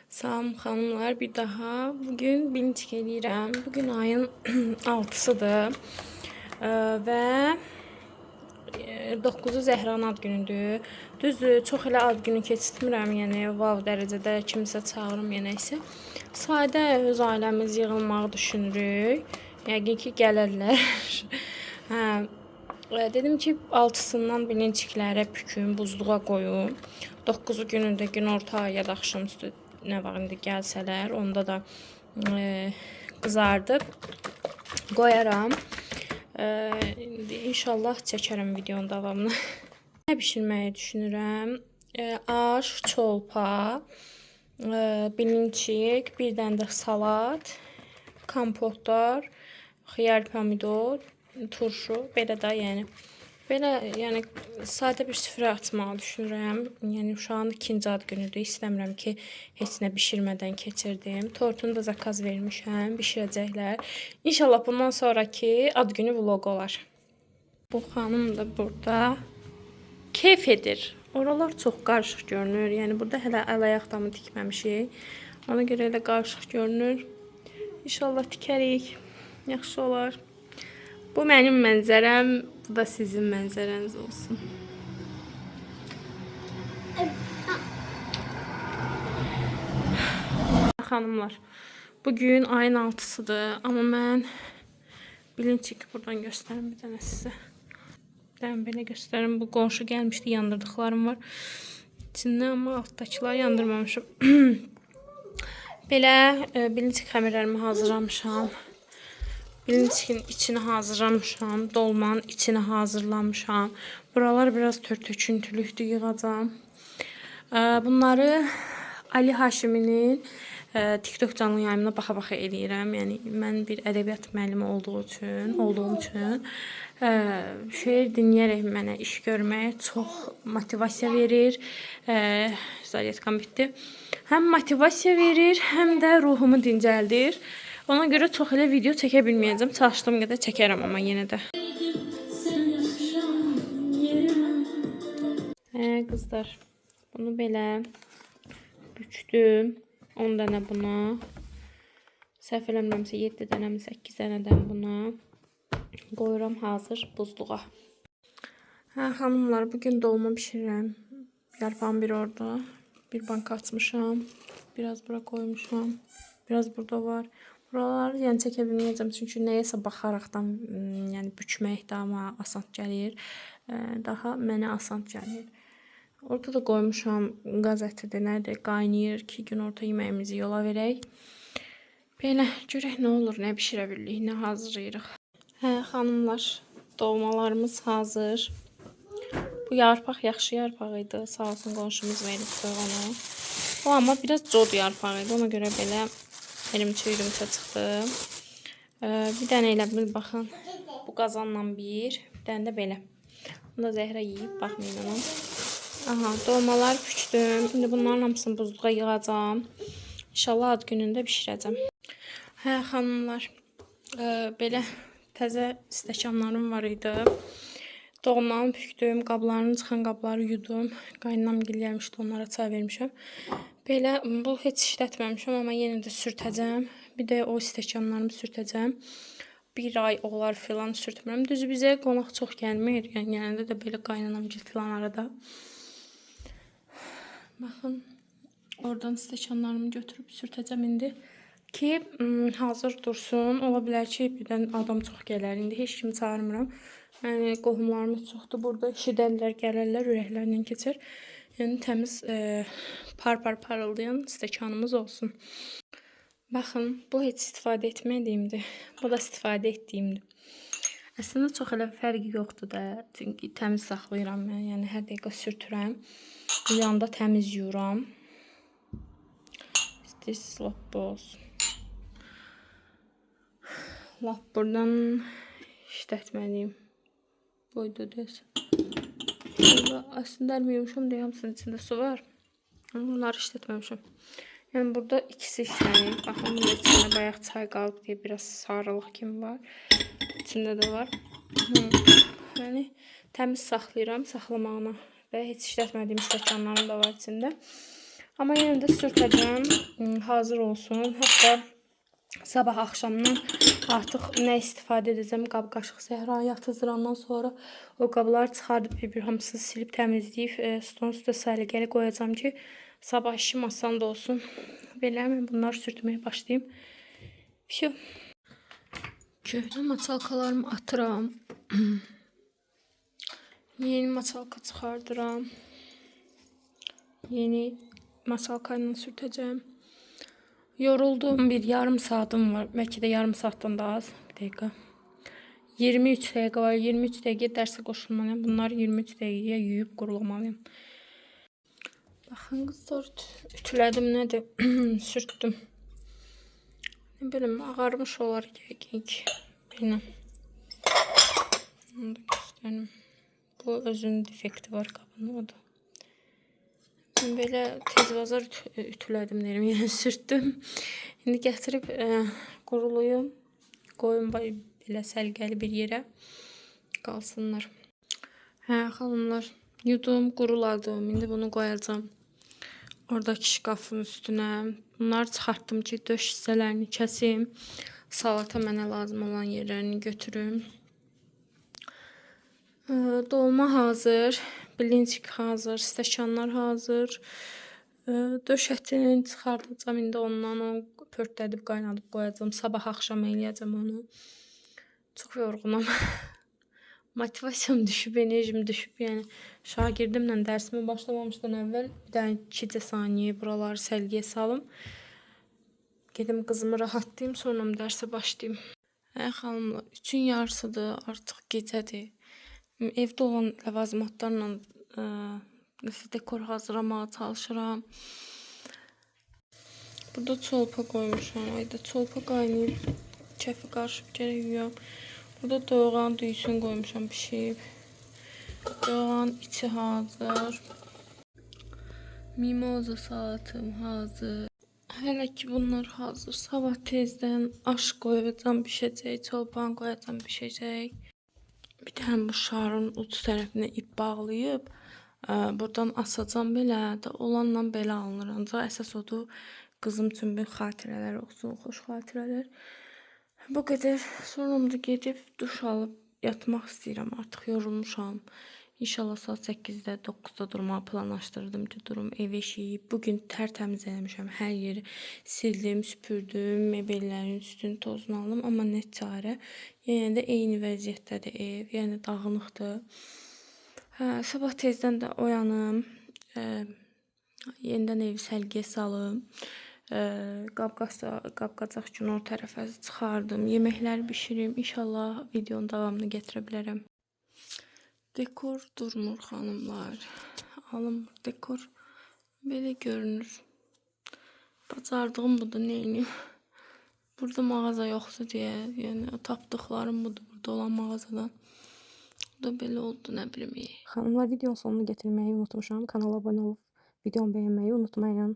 Salam xanımlar, bir daha bugün bilinçlik eləyirəm. Bugün ayın 6-sıdır və 9-u Zəhranın ad günüdür. Düzdür, çox elə ad günü keçirtmirəm, yəni vav dərəcədə kimsə çağırım yenəysə. Sadə öz ailəmiz yığılmağı düşünürük. Yəqin ki, gələrlər. Dedim ki, 6-sından bilinçliklərə püküm, buzluğa qoyum. 9-u günündə günorta ya da axşamüstü nə var indi gəlsələr, onda da qızardıb qoyaram. İndi inşallah çəkərəm videonun davamını. Nə bişirməyi düşünürəm? Aş, çolpa, bilinçik, bir dənə də salat, kompotlar, xiyar, pomidor, turşu, belə də yəni. Belə, yəni sadə bir süfrə açmağı düşünürəm. Yəni uşağın ikinci ad günüdür. İstəmirəm ki, heç nə bişirmədən keçirdim. Tortunu da zakaz vermişəm, bişirəcəklər. İnşallah bundan sonraki ad günü vlog olar. Bu xanım da burada keyf edir. Oralar çox qarışıq görünür. Yəni burada hələ əl-ayaqdamı tikməmişik. Ona görə elə qarışıq görünür. İnşallah tikərik. Yaxşı olar. Bu mənim mənzərəm, bu da sizin mənzərəniz olsun. Xanımlar, bugün ayın 6-sıdır, amma mən bilinçik buradan göstərim bir dənə sizə. Bir dənə belə göstərim. Bu qonşu gəlmişdi, yandırdıqlarım var içində, amma altdakıları yandırmamışım. Belə bilinçik xəmirlərimi hazırlamışam. Bilinçikin içini hazırlamışam. Dolmanın içini hazırlamışam. Buralar biraz töküntülükdür, yığacam. Bunları Ali Haşiminin TikTok canlı yayımına baxa-baxa eləyirəm. Yəni mən bir ədəbiyyat müəllimi olduğum üçün şeir dinləyərək mənə iş görməyə çox motivasiya verir. Zaryatkam bitdi. Həm motivasiya verir, həm də ruhumu dincəldir. Ona görə çox elə video çəkə bilməyəcəm. Çalışdığım qədər çəkərəm amma yenə də. Qızlar, bunu belə bükdüm. 10 dənə buna. Səhv eləmirəmsə 7 dənə, 8 dənədən buna qoyuram hazır buzluğa. Xanımlar, bugün dolma bişirirəm. Yarpağım bir orada. Bir banka açmışam. Biraz bura koymuşam. Biraz burada var. Buraları yəni çəkə bilməyəcəm, çünki nəyəsə baxaraqdan yəni bükmək daha asan gəlir. Daha mənə asan gəlir. Orada da qoymuşam qaz ətidir, nədir, qaynayır ki, günorta yeməyimizi yola verək. Belə, görək nə olur, nə bişirə bilirik, nə hazırlayırıq. Xanımlar, dolmalarımız hazır. Bu yarpaq yaxşı yarpaq idi, sağ olsun qonşumuz veribdi onu. O amma biraz cod yarpaq idi, ona görə belə erimçi çıxdı. Bir dənə elə bil, baxın, bu qazanla bir dənə də belə. Bunu da Zəhra yeyib, baxmayın ona. Aha, dolmalar püçdüm. İndi bunların hamısını buzluğa yığacam. İnşallah ad günündə bişirəcəm. Xanımlar, belə təzə stəkanlarım var idi. Doğumlarımı pükdüm, qablarını çıxan qabları yudum. Qaynanam gəlmişdi, onlara çay vermişəm. Belə, bu heç işlətməmişəm, amma yenə də sürtəcəm. Bir də o stəkanlarımı sürtəcəm. Bir ay olar filan sürtmürəm. Düzü bizə qonaq çox gəlmir. Yəni, genəldə də belə qaynanam filan arada. Baxın, oradan stəkanlarımı götürüb sürtəcəm indi. Ki, hazır dursun. Ola bilər ki, birdən adam çox gələr. İndi heç kimi çağırmıram. Yəni, qohumlarımız çoxdur burada. Şidəllər, gələrlər, ürəklərindən keçər. Yəni, təmiz, parıldayan stəkanımız olsun. Baxın, bu heç istifadə etmədiyimdir. Bu da istifadə etdiyimdir. Əslində, çox elə fərqi yoxdur da. Çünki təmiz saxlayıram mən. Yəni, hər dəqiqə sürtürəm. Yanda təmiz yuyuram. İstəyirsiniz, lap bu olsun. Lap buradan işlətməliyim. Buydu deyəsən. Əslində əlimi yumuşam deyə hamısının içində su var. Bunları işlətməmişəm. Yəni burada ikisi işlənir. Baxın, bunun içində bayaq çay qalıb deyə biraz sarılıq kimi var. İçində də var. Yəni təmiz saxlayıram saxlamağına və heç işlətmədiyim stəkanlarım da var içində. Amma yenə də sürtəcəm. Hazır olsun. Hətta sabah axşamdan artıq nə istifadə edəcəm? Qab qaşıq Zəhra yatızdırandan sonra o qabları çıxardıb bir hamısını silib təmizləyib stolun üstə səliqəli qoyacağam ki, sabah işim asan da olsun. Belə mən bunları sürtməyə başlayayım. Şu köhnə maçalkalarımı atıram. Yeni maçalka çıxardıram. Yeni maçalka ilə sürtəcəm. Yoruldum. Bir yarım saatim var. Belki de yarım saatten daha az. Bir dakika. 23 dakika var. 23 dakika derse koşulmalıyım. Bunları 23 dakikaya yuyup kurulamalıyım. Bakın kızlar, ütülədim nədir? Sürttüm. Ne bileyim, ağarmış olar yəqin ki. Benim. Onu da göstərim. Bu özünün defekti var qabının, o da. Ben belə tez bazar ütülədim derim, yəni sürttüm. İndi gətirib quruluyum. Qoyum belə səlqəli bir yerə qalsınlar. Hə, xanımlar, yudum, quruladım. İndi bunu qoyacağım oradakı şkafın üstünə. Bunları çıxartdım ki, döş hissələrini kəsim. Salata mənə lazım olan yerlərini götürüm. Dolma hazır. Bilinçik hazır. Stəkanlar hazır. Döş ətini çıxardacağım. İndi ondan onu pörtlədib, qaynadıb qoyacağım. Sabah axşam eləyəcəm onu. Çox yorğunam. Motivasiyam düşüb, enerjim düşüb. Yəni şagirdimlə dərsimi başlamamışdan əvvəl bir dənə 2 saniyə buraları səlgiyə salım. Gedim qızımı rahatlayayım, sonra dərsə başlayayım. Hə xanımlar, 3-ün yarısıdır, artıq gecədir. Evdə olan ləvazimatlarla nəsə dekor hazırlamaya çalışıram. Burada çolpa qoymuşam. Ayda çolpa qaynayıb, kəfi qarışıb gərək yuyam. Burada doğğan düyüsünü qoymuşam, pişib. Doğğan içi hazır. Mimoza salatım hazır. Hələ ki bunlar hazır. Sabah tezdən aş qoyacağam, bişəcək. Çolpan qoyacağam, bişəcək. Bir tane bu şarın uç tərəfinə ip bağlayıb buradan asacağam belə də olanla belə alınır. Ancaq əsas odur qızım üçün bir xatirələr olsun, xoş xatirələr. Bu qədər. Sonra da gedib duş alıb yatmaq istəyirəm. Artıq yorulmuşam. İnşallah saat 8-də, 9-da durmağı planlaşdırdım ki, durum ev eşiyib. Bugün tərtəmiz eləmişəm. Hər yeri sildim, süpürdüm, mebellərin üstünü tozunu aldım. Amma nə çarə. Yəni də eyni vəziyyətdədir ev. Yəni dağınıqdır. Sabah tezdən də oyanım. Yenidən evi səlgiyə salım. Qab-qacaq üçün o tərəfə çıxardım. Yeməkləri bişirim. İnşallah videonun davamını gətirə bilərəm. Dekor durmur xanımlar. Alınmır dekor. Belə görünür. Bacardığım budur, neyini. Burada mağaza yoxdur deyə. Yəni tapdıqlarım budur burada olan mağazadan. Bu da belə oldu, nə bilim. Xanımlar, videonun sonunu gətirməyi unutmuşam. Kanala abunə olub videomu bəyənməyi unutmayın.